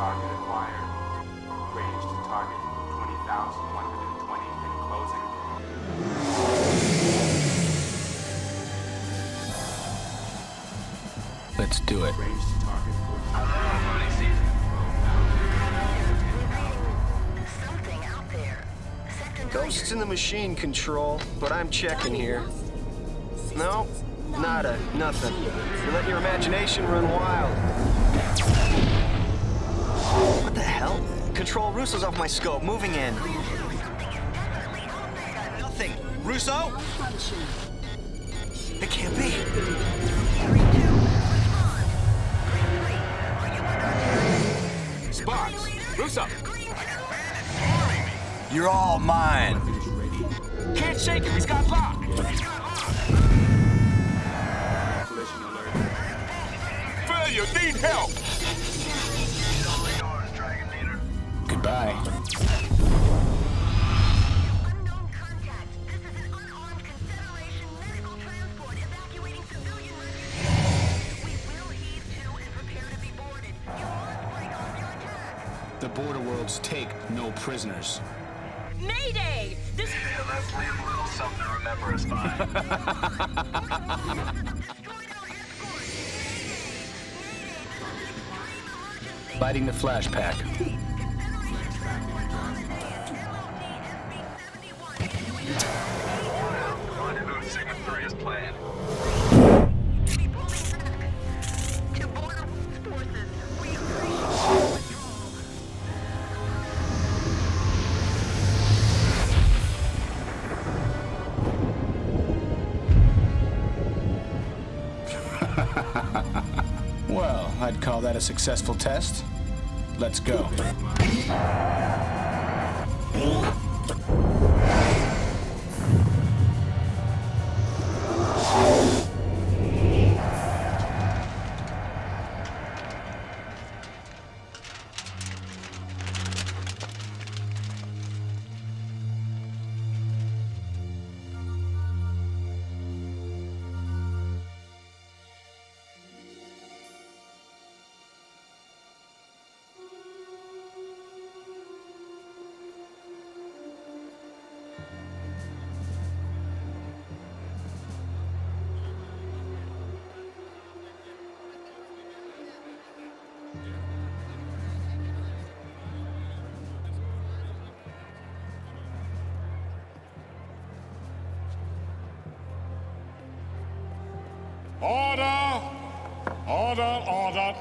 target acquired. Range to target 20,120 and closing. Let's do it. Range to target 14,000. Something out there. Ghosts in the machine, Control, but I'm checking here. No, nada, nothing. You're letting your imagination run wild. What the hell? Control, Russo's off my scope, moving in. Nothing. Russo? It can't be. Sparks! Russo! You're all mine. Can't shake him, he's got lock! Collision alert. Failure, need help! Goodbye. Unknown contact. This is an unarmed Confederation medical transport evacuating civilian refugees. We will heave to and prepare to be boarded. You must break off your attack. The border worlds take no prisoners. Mayday! This Yeah, let's leave a little something to remember us by. Destroyed our escort. Lighting the flash pack. Rendezvous Sigma 3 is planned. To border forces, we appreciate Well, I'd call that a successful test. Let's go. Order! Order, order.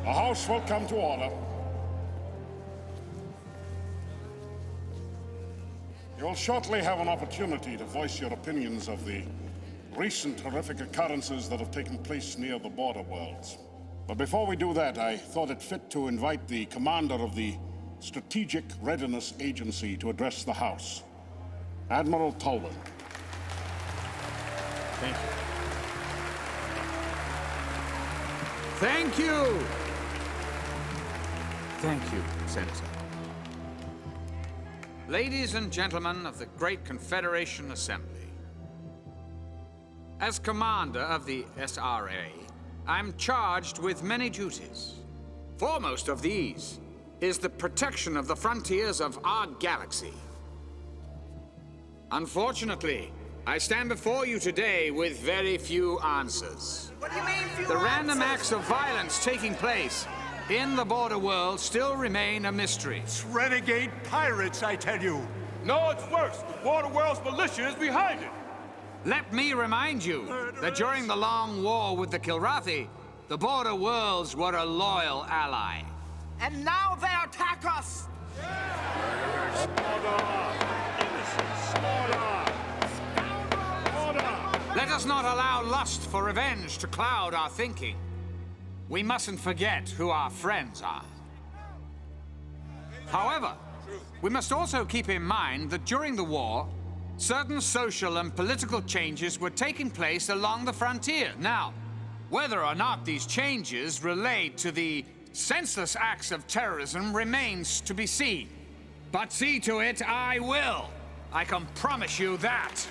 The House will come to order. You will shortly have an opportunity to voice your opinions of the recent horrific occurrences that have taken place near the border worlds. But before we do that, I thought it fit to invite the commander of the Strategic Readiness Agency to address the House, Admiral Tolman. Thank you. Thank you! Thank you, Senator. Ladies and gentlemen of the Great Confederation Assembly, as commander of the SRA, I'm charged with many duties. Foremost of these is the protection of the frontiers of our galaxy. Unfortunately, I stand before you today with very few answers. What do you mean, few The random answers? acts of violence taking place in the border world still remain a mystery. It's renegade pirates, I tell you. No, it's worse. The border world's militia is behind it. Let me remind you that during the long war with the Kilrathi, the border worlds were a loyal ally. And now they attack us! Let us not allow lust for revenge to cloud our thinking. We mustn't forget who our friends are. However, we must also keep in mind that during the war, certain social and political changes were taking place along the frontier. Now, whether or not these changes relate to the senseless acts of terrorism remains to be seen. But see to it I will. I can promise you that.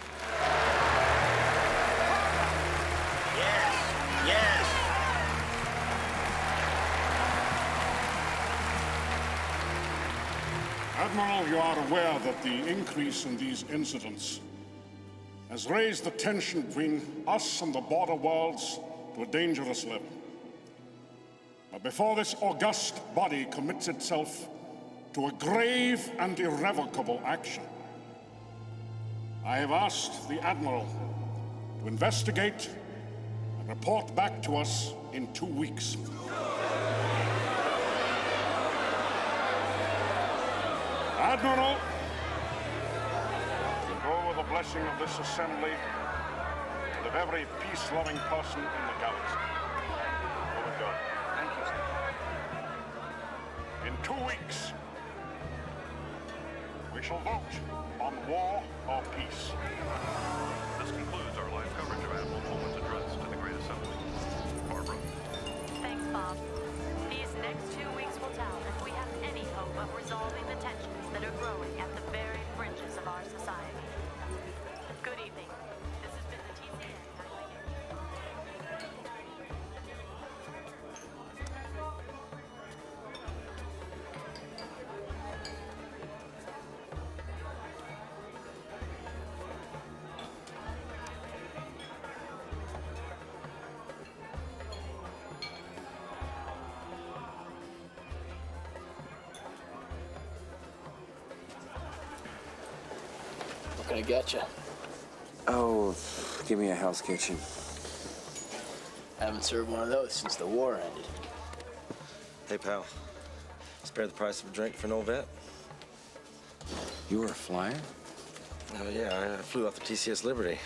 Yes. Admiral, you are aware that the increase in these incidents has raised the tension between us and the border worlds to a dangerous level. But before this august body commits itself to a grave and irrevocable action, I have asked the Admiral to investigate and report back to us in 2 weeks. Admiral, you go with the blessing of this assembly and of every peace-loving person in the galaxy. Go with God. Thank you, sir. In 2 weeks, we shall vote on war or peace. This concludes our live coverage of Admiral Pullman's address to the Great Assembly. Barbara. Thanks, Bob. These next 2 weeks will tell if we have any hope of resolving the tensions that are growing at the very fringes of our society. Good evening. This has been the TCA. What can I get you? Oh, give me a Hell's Kitchen. Haven't served one of those since the war ended. Hey, pal. Spare the price of a drink for an old vet? You were a flyer? Oh, yeah, I flew off the TCS Liberty.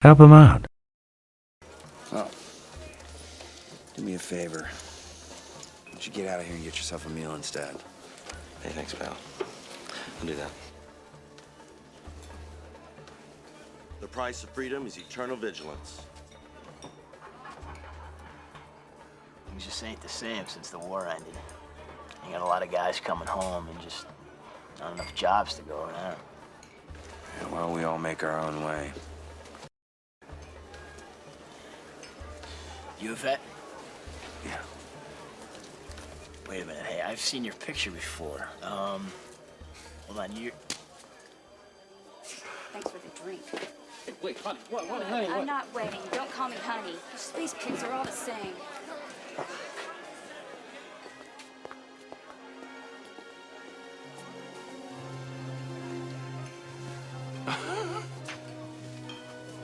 Help him out. Oh. Do me a favor. Why don't you get out of here and get yourself a meal instead? Hey, thanks, pal. I'll do that. The price of freedom is eternal vigilance. Things just ain't the same since the war ended. You got a lot of guys coming home and just not enough jobs to go around. Yeah, well, we all make our own way. You a vet? Yeah. Wait a minute. Hey, I've seen your picture before. Hold on. You. Thanks for the drink. Hey, wait, honey. What, honey? I'm What? not waiting. Don't call me honey. Your space pigs are all the same.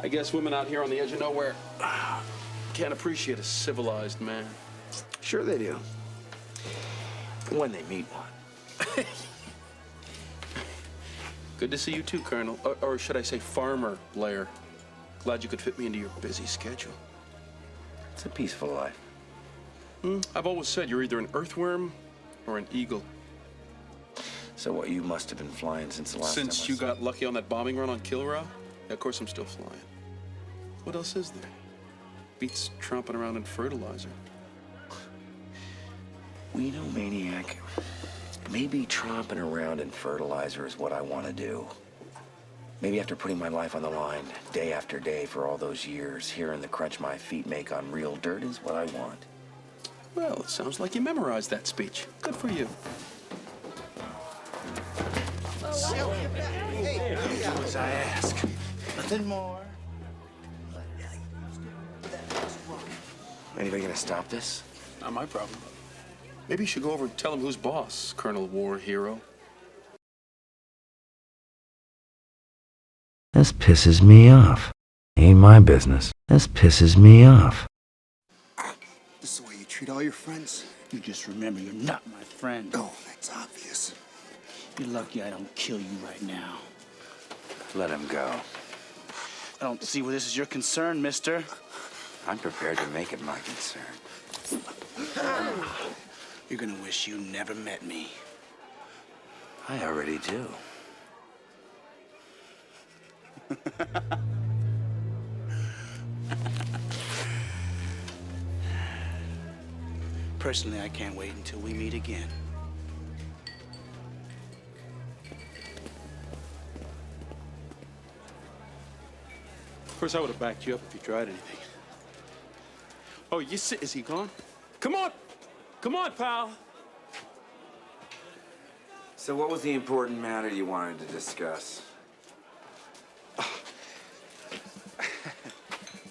I guess women out here on the edge of nowhere can't appreciate a civilized man. Sure they do. When they meet one. Good to see you too, Colonel. Or should I say Farmer Blair. Glad you could fit me into your busy schedule. It's a peaceful life. I've always said you're either an earthworm or an eagle. So what, you must have been flying since the last time Since you got lucky on that bombing run on Kilrow? Yeah, of course I'm still flying. What else is there? Beats tromping around in fertilizer. Well, you know, Maniac, maybe tromping around in fertilizer is what I want to do. Maybe after putting my life on the line day after day for all those years, hearing the crunch my feet make on real dirt is what I want. Well, it sounds like you memorized that speech. Good for you. Hey, do as I ask. Nothing more. Anybody gonna stop this? Not my problem. Maybe you should go over and tell him who's boss, Colonel War Hero. This pisses me off. Ain't my business. This pisses me off. This is the way you treat all your friends? You just remember you're not my friend. Oh, that's obvious. You're lucky I don't kill you right now. Let him go. I don't see where this is your concern, mister. I'm prepared to make it my concern. You're gonna wish you never met me. I already do. Personally, I can't wait until we meet again. course, I would have backed you up if you tried anything. Oh, is he gone? Come on! Come on, pal! So what was the important matter you wanted to discuss?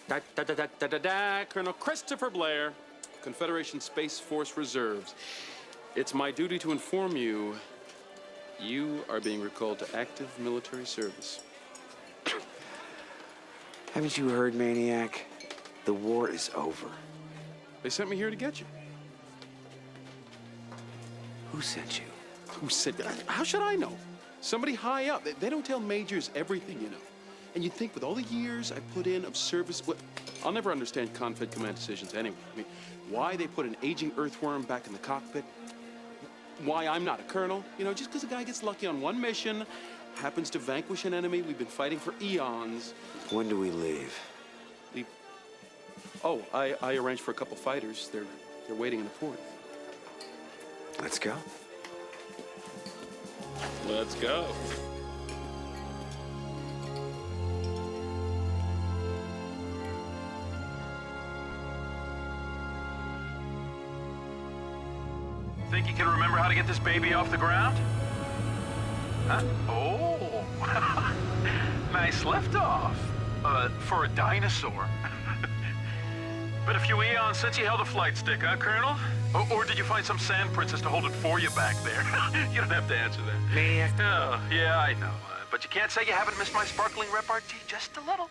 Colonel Christopher Blair, Confederation Space Force Reserves. It's my duty to inform you, you are being recalled to active military service. Haven't you heard, Maniac? The war is over. They sent me here to get you. Who sent you? Who said that? How should I know? Somebody high up. They don't tell majors everything, you know. And you'd think with all the years I put in of service, I'll never understand Confed command decisions anyway. I mean, why they put an aging earthworm back in the cockpit, why I'm not a colonel, you know, just because a guy gets lucky on one mission, happens to vanquish an enemy we've been fighting for eons. When do we leave? Leave? Oh, I arranged for a couple fighters. They're waiting in the port. Let's go. Let's go. Think you can remember how to get this baby off the ground? Huh? Oh, nice liftoff. For a dinosaur. Been a few eons since you held a flight stick, huh, Colonel? Or did you find some sand princess to hold it for you back there? You don't have to answer that. Maniac. Oh, yeah, I know. But you can't say you haven't missed my sparkling repartee just a little.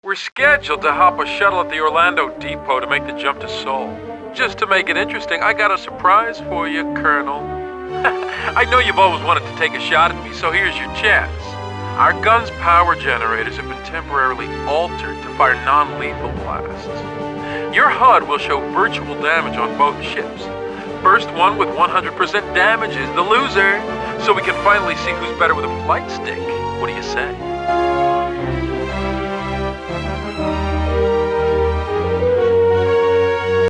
We're scheduled to hop a shuttle at the Orlando depot to make the jump to Seoul. Just to make it interesting, I got a surprise for you, Colonel. I know you've always wanted to take a shot at me, so here's your chance. Our gun's power generators have been temporarily altered to fire non-lethal blasts. Your HUD will show virtual damage on both ships. First one with 100% damage is the loser, so we can finally see who's better with a flight stick. What do you say?